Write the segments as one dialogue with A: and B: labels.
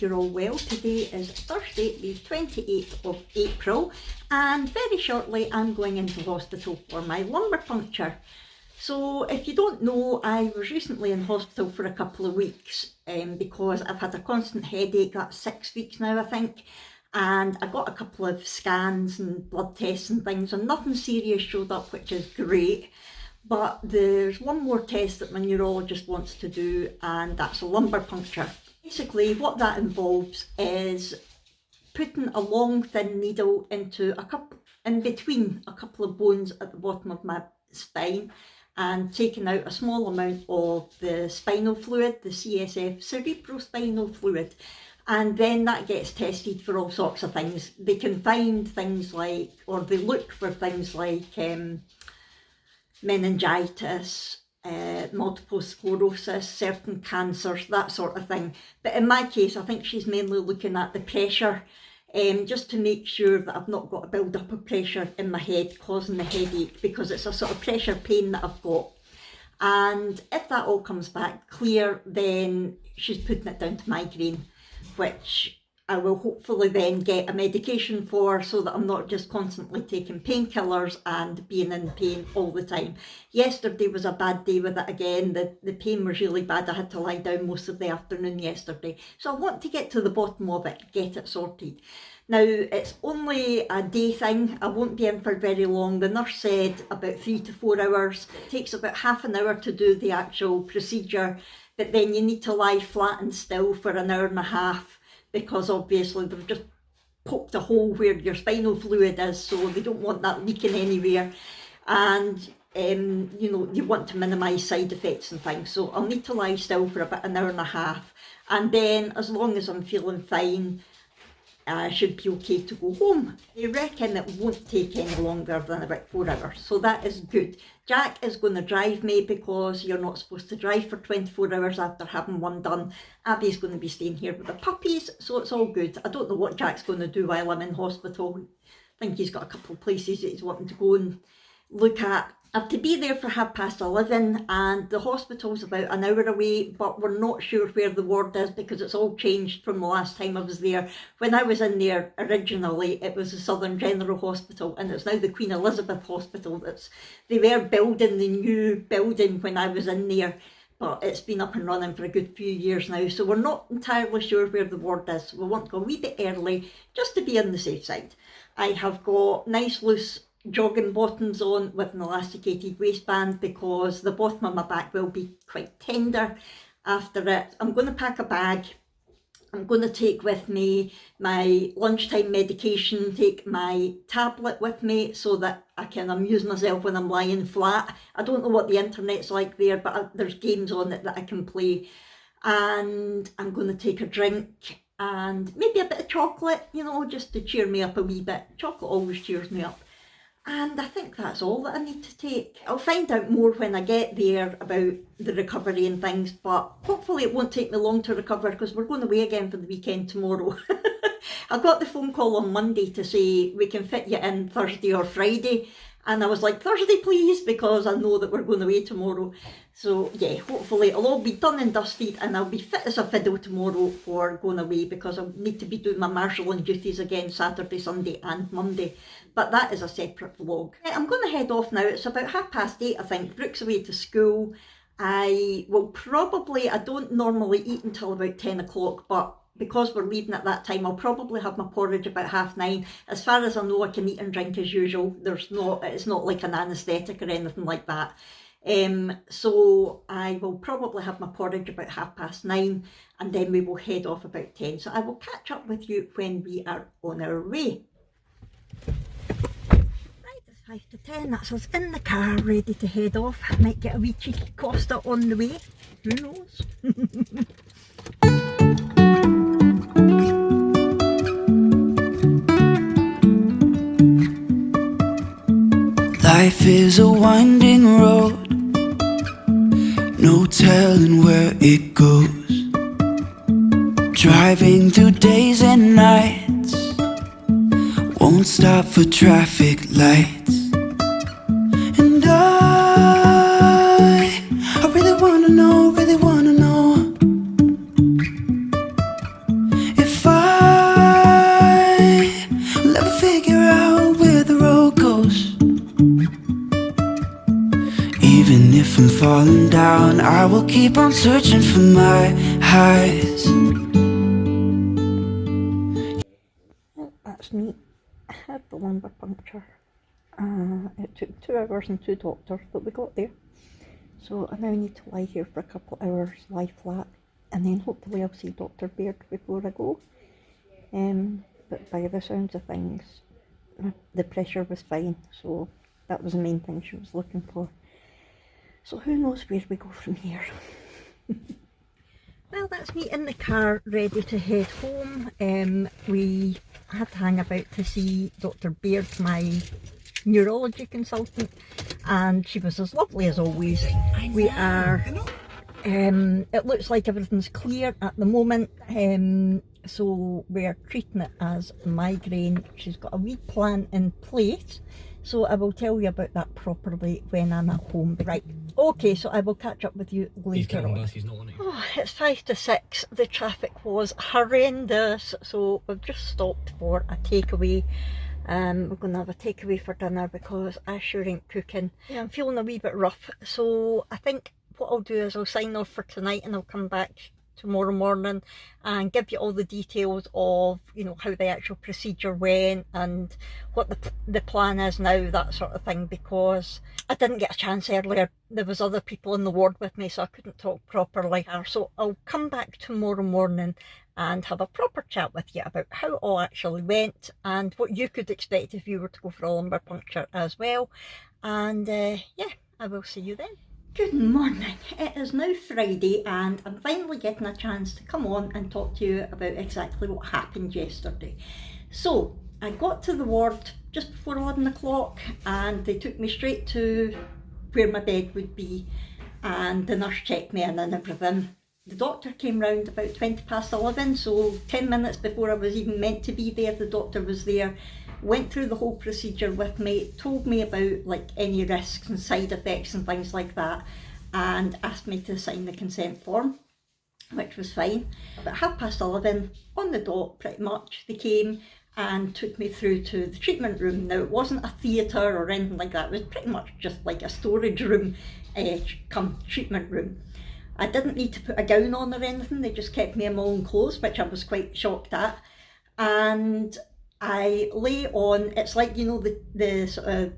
A: hope you're all well. Today is Thursday, the 28th of April, and very shortly I'm going into hospital for my lumbar puncture. So if you don't know, I was recently in hospital for a couple of weeks because I've had a constant headache. That's 6 weeks now, I think. And I got a couple of scans and blood tests and things, and nothing serious showed up, which is great. But there's one more test that my neurologist wants to do, and that's a lumbar puncture. Basically what that involves is putting a long thin needle in between a couple of bones at the bottom of my spine and taking out a small amount of the spinal fluid, the CSF, cerebrospinal fluid. And then that gets tested for all sorts of things. They can find things like, or they look for things like meningitis, multiple sclerosis, certain cancers, that sort of thing. But in my case, I think she's mainly looking at the pressure, just to make sure that I've not got a build-up of pressure in my head causing the headache, because it's a sort of pressure pain that I've got. And if that all comes back clear, then she's putting it down to migraine, which I will hopefully then get a medication for, so that I'm not just constantly taking painkillers and being in pain all the time. Yesterday was a bad day with it again. The pain was really bad. I had to lie down most of the afternoon yesterday. So I want to get to the bottom of it, get it sorted. Now, it's only a day thing. I won't be in for very long. The nurse said about 3 to 4 hours. It takes about half an hour to do the actual procedure, but then you need to lie flat and still for an hour and a half, because obviously they've just poked a hole where your spinal fluid is, so they don't want that leaking anywhere. And you know, you want to minimise side effects and things, so I'll need to lie still for about an hour and a half, and then as long as I'm feeling fine, I should be okay to go home. They reckon it won't take any longer than about 4 hours, so that is good. Jack is going to drive me, because you're not supposed to drive for 24 hours after having one done. Abby's going to be staying here with the puppies, so it's all good. I don't know what Jack's going to do while I'm in hospital. I think he's got a couple of places that he's wanting to go and look at. I have to be there for 11:30, and the hospital's about an hour away, but we're not sure where the ward is because it's all changed from the last time I was there. When I was in there originally, it was the Southern General Hospital, and it's now the Queen Elizabeth Hospital. They were building the new building when I was in there, but it's been up and running for a good few years now, so we're not entirely sure where the ward is. We want to go a wee bit early just to be on the safe side. I have got nice loose jogging bottoms on with an elasticated waistband, because the bottom of my back will be quite tender after it. I'm going to pack a bag. I'm going to take with me my lunchtime medication, take my tablet with me so that I can amuse myself when I'm lying flat. I don't know what the internet's like there, but there's games on it that I can play. And I'm going to take a drink and maybe a bit of chocolate, you know, just to cheer me up a wee bit. Chocolate always cheers me up. And I think that's all that I need to take. I'll find out more when I get there about the recovery and things, but hopefully it won't take me long to recover, because we're going away again for the weekend tomorrow. I got the phone call on Monday to say we can fit you in Thursday or Friday, and I was like, Thursday please, because I know that we're going away tomorrow. So yeah, hopefully it'll all be done and dusted, and I'll be fit as a fiddle tomorrow for going away, because I need to be doing my marshalling duties again Saturday, Sunday and Monday. But that is a separate vlog. I'm going to head off now. It's about 8:30, I think. Brooke's away to school. I will probably, I don't normally eat until about 10 o'clock, but because we're leaving at that time, I'll probably have my porridge about 9:30. As far as I know, I can eat and drink as usual. It's not like an anaesthetic or anything like that. So I will probably have my porridge about 9:30, and then we will head off about 10. So I will catch up with you when we are on our way. Right, it's 5 to 10. That's us in the car, ready to head off. Might get a wee cheeky Costa on the way. Who knows?
B: Life is a winding road, no telling where it goes. Driving through days and nights, won't stop for traffic lights. And I really wanna know even if I'm falling down, I will keep on searching for my highs.
A: That's me. I had the lumbar puncture. It took 2 hours and 2 doctors, but we got there. So I now need to lie here for a couple of hours, lie flat, and then hopefully I'll see Dr. Baird before I go. But by the sounds of things, the pressure was fine, so that was the main thing she was looking for. So who knows where we go from here. Well, that's me in the car ready to head home. We had to hang about to see Dr. Baird, my neurology consultant, and she was as lovely as always. We are, it looks like everything's clear at the moment, so we're treating it as migraine. She's got a wee plan in place, so I will tell you about that properly when I'm at home. Right, okay, so I will catch up with you later on.
C: He's not on it.
A: Oh, it's 5 to 6. The traffic was horrendous, so we've just stopped for a takeaway. We're going to have a takeaway for dinner because I sure ain't cooking. Yeah, I'm feeling a wee bit rough, so I think what I'll do is I'll sign off for tonight and I'll come back tomorrow morning and give you all the details of, you know, how the actual procedure went and what the plan is now, that sort of thing, because I didn't get a chance earlier. There was other people in the ward with me, so I couldn't talk properly. So I'll come back tomorrow morning and have a proper chat with you about how it all actually went and what you could expect if you were to go for a lumbar puncture as well. And yeah, I will see you then. Good morning. It is now Friday and I'm finally getting a chance to come on and talk to you about exactly what happened yesterday. So I got to the ward just before 11 o'clock and they took me straight to where my bed would be, and the nurse checked me in and everything. The doctor came round about 20 past 11, so 10 minutes before I was even meant to be there, the doctor was there, went through the whole procedure with me, told me about like any risks and side effects and things like that, and asked me to sign the consent form, which was fine. About 11:30 on the dot pretty much, they came and took me through to the treatment room. Now it wasn't a theatre or anything like that, it was pretty much just like a storage room come treatment room. I didn't need to put a gown on or anything, they just kept me in my own clothes, which I was quite shocked at. And I lay on, it's like, you know, the sort of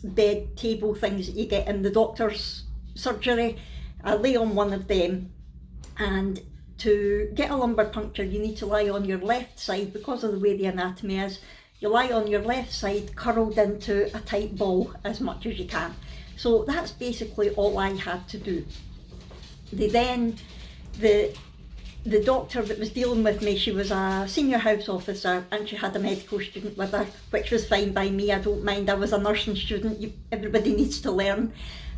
A: bed table things that you get in the doctor's surgery. I lay on one of them, and to get a lumbar puncture you need to lie on your left side because of the way the anatomy is. You lie on your left side curled into a tight ball as much as you can. So that's basically all I had to do. The doctor that was dealing with me, she was a senior house officer and she had a medical student with her, which was fine by me, I don't mind. I was a nursing student, everybody needs to learn.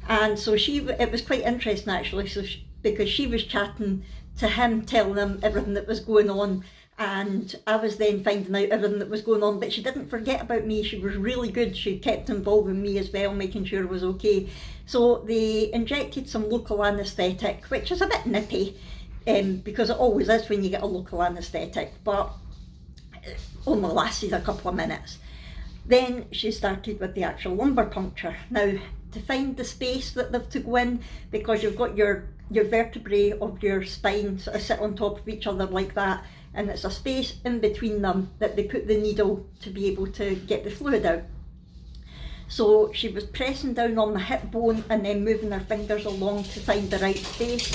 A: And so it was quite interesting actually, because she was chatting to him, telling him everything that was going on, and I was then finding out everything that was going on, but she didn't forget about me. She was really good, she kept involving me as well, making sure it was okay. So they injected some local anaesthetic, which is a bit nippy, because it always is when you get a local anaesthetic, but it only lasted a couple of minutes. Then she started with the actual lumbar puncture. Now, to find the space that they've to go in, because you've got your vertebrae of your spine sort of sit on top of each other like that, and it's a space in between them that they put the needle to be able to get the fluid out. So she was pressing down on the hip bone and then moving her fingers along to find the right space,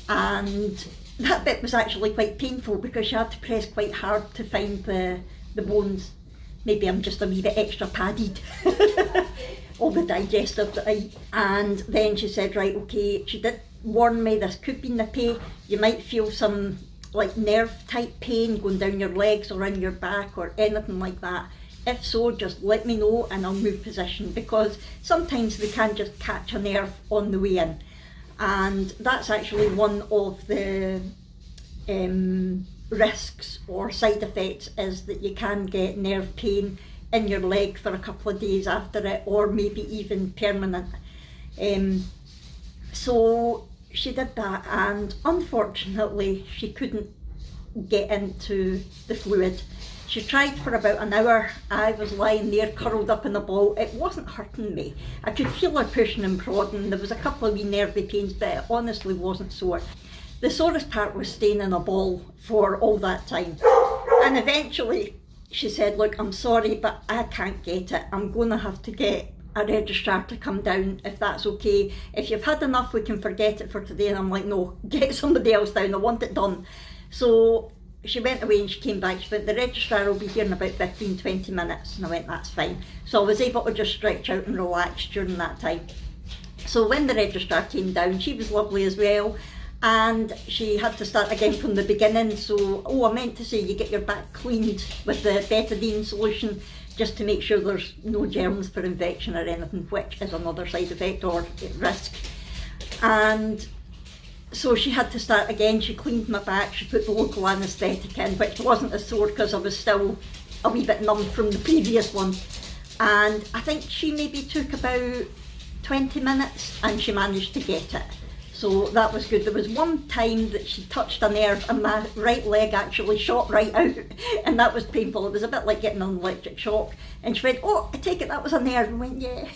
A: and that bit was actually quite painful because she had to press quite hard to find the bones. Maybe I'm just a wee bit extra padded. All the digestive that I eat. And then she said, right, okay, she did warn me this could be nippy. You might feel some like nerve type pain going down your legs or in your back or anything like that. If so, just let me know and I'll move position, because sometimes they can just catch a nerve on the way in. And that's actually one of the risks or side effects, is that you can get nerve pain in your leg for a couple of days after it, or maybe even permanent. So she did that, and unfortunately she couldn't get into the fluid. She tried for about an hour. I was lying there curled up in a ball. It wasn't hurting me. I could feel her pushing and prodding. There was a couple of wee nervy pains, but it honestly wasn't sore. The sorest part was staying in a ball for all that time. And eventually she said, look, I'm sorry, but I can't get it. I'm going to have to get a registrar to come down, if that's okay. If you've had enough, we can forget it for today. And I'm like, no, get somebody else down. I want it done. So she went away and she came back. She went, the registrar will be here in about 15-20 minutes. And I went, that's fine. So I was able to just stretch out and relax during that time. So when the registrar came down, she was lovely as well. And she had to start again from the beginning. So, I meant to say you get your back cleaned with the betadine solution just to make sure there's no germs for infection or anything, which is another side effect or risk. And so she had to start again. She cleaned my back, she put the local anaesthetic in, which wasn't as sore because I was still a wee bit numb from the previous one. And I think she maybe took about 20 minutes and she managed to get it. So that was good. There was one time that she touched a nerve and my right leg actually shot right out, and that was painful. It was a bit like getting an electric shock. And she went, oh, I take it that was a nerve. And went, yeah.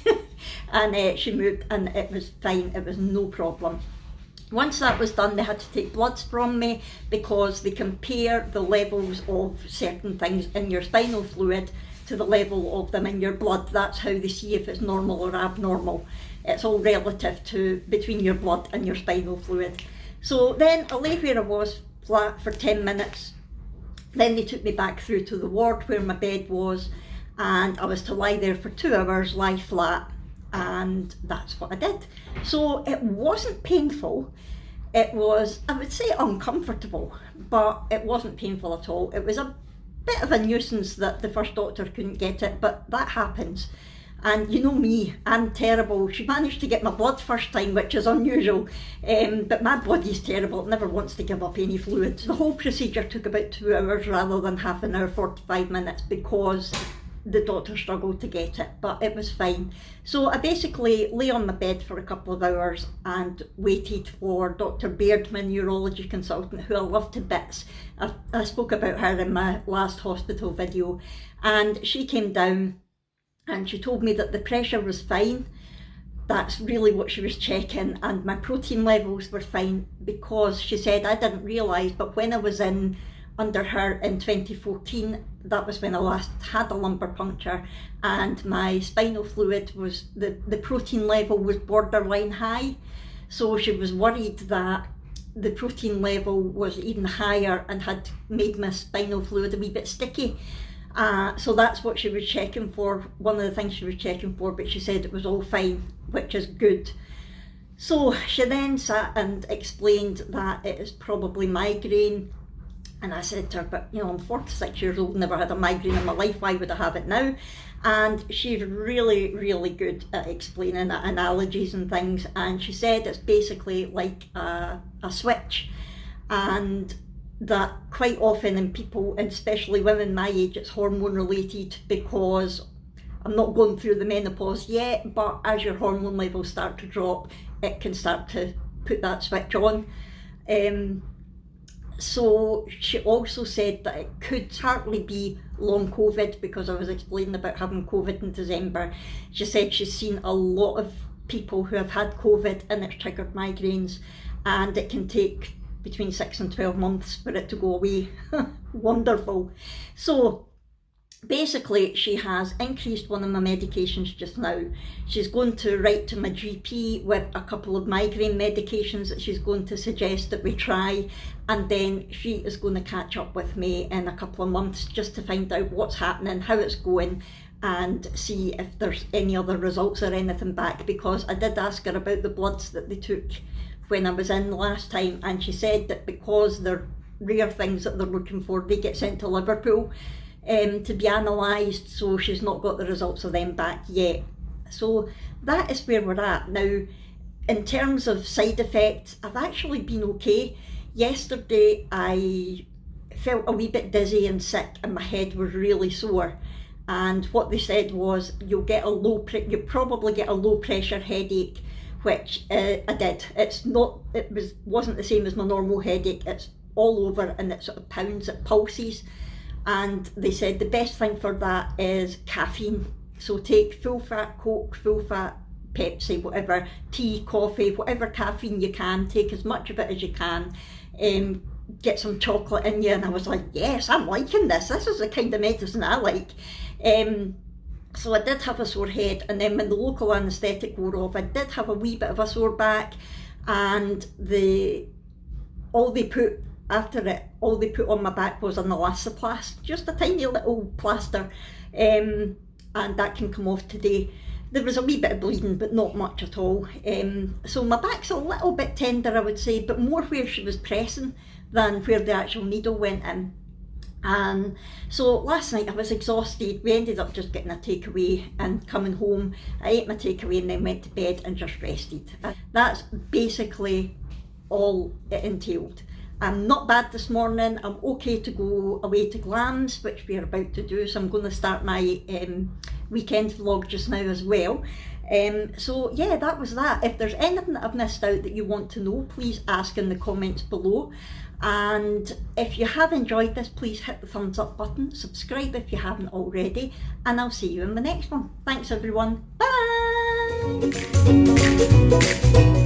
A: And she moved and it was fine. It was no problem. Once that was done, they had to take bloods from me because they compare the levels of certain things in your spinal fluid to the level of them in your blood. That's how they see if it's normal or abnormal. It's all relative to between your blood and your spinal fluid. So then I lay where I was flat for 10 minutes. Then they took me back through to the ward where my bed was, and I was to lie there for 2 hours, lie flat, and that's what I did. So it wasn't painful. It was, I would say, uncomfortable, but it wasn't painful at all. It was a bit of a nuisance that the first doctor couldn't get it, but that happens. And you know me, I'm terrible. She managed to get my blood first time, which is unusual, but my body's terrible. It never wants to give up any fluid. The whole procedure took about 2 hours rather than half an hour, 45 minutes, because the doctor struggled to get it, but it was fine. So I basically lay on my bed for a couple of hours and waited for Dr. Baird, my neurology consultant, who I love to bits. I spoke about her in my last hospital video, and she came down and she told me that the pressure was fine. That's really what she was checking, and my protein levels were fine, because she said, I didn't realise, but when I was under her in 2014, that was when I last had a lumbar puncture, and my spinal fluid was, the protein level was borderline high. So she was worried that the protein level was even higher and had made my spinal fluid a wee bit sticky. So that's what she was checking for, one of the things she was checking for, but she said it was all fine, which is good. So she then sat and explained that it is probably migraine. And I said to her, but you know, I'm 46 years old, never had a migraine in my life, why would I have it now? And she's really, really good at explaining analogies and things. And she said it's basically like a switch, and that quite often in people, and especially women my age, it's hormone related, because I'm not going through the menopause yet, but as your hormone levels start to drop, it can start to put that switch on. So she also said that it could partly be long COVID, because I was explaining about having COVID in December. She said she's seen a lot of people who have had COVID and it's triggered migraines, and it can take between 6 and 12 months for it to go away. Wonderful. So basically she has increased one of my medications just now. She's going to write to my GP with a couple of migraine medications that she's going to suggest that we try, and then she is going to catch up with me in a couple of months just to find out what's happening, how it's going, and see if there's any other results or anything back, because I did ask her about the bloods that they took when I was in the last time, and she said that because they're rare things that they're looking for, they get sent to Liverpool to be analysed, so she's not got the results of them back yet. So that is where we're at now. In terms of side effects, I've actually been okay. Yesterday I felt a wee bit dizzy and sick, and my head was really sore, and what they said was you'll probably get a low pressure headache, which I did. Wasn't the same as my normal headache. It's all over and it sort of pounds, it pulses. and they said the best thing for that is caffeine. So take full fat Coke, full fat Pepsi, whatever, tea, coffee, whatever caffeine you can, take as much of it as you can. Get some chocolate in you. And I was like, yes, I'm liking this. This is the kind of medicine I like. So I did have a sore head, and then when the local anaesthetic wore off, I did have a wee bit of a sore back, and all they put on my back was an elastoplast, just a tiny little plaster, and that can come off today. There was a wee bit of bleeding, but not much at all. So my back's a little bit tender, I would say, but more where she was pressing than where the actual needle went in. And so last night I was exhausted. We ended up just getting a takeaway and coming home. I ate my takeaway and then went to bed and just rested. That's basically all it entailed. I'm not bad this morning. I'm okay to go away to Glams, which we're about to do. So I'm going to start my weekend vlog just now as well. So yeah, that was that. If there's anything that I've missed out that you want to know, please ask in the comments below. And if you have enjoyed this, please hit the thumbs up button, subscribe if you haven't already, and I'll see you in the next one. Thanks everyone, bye!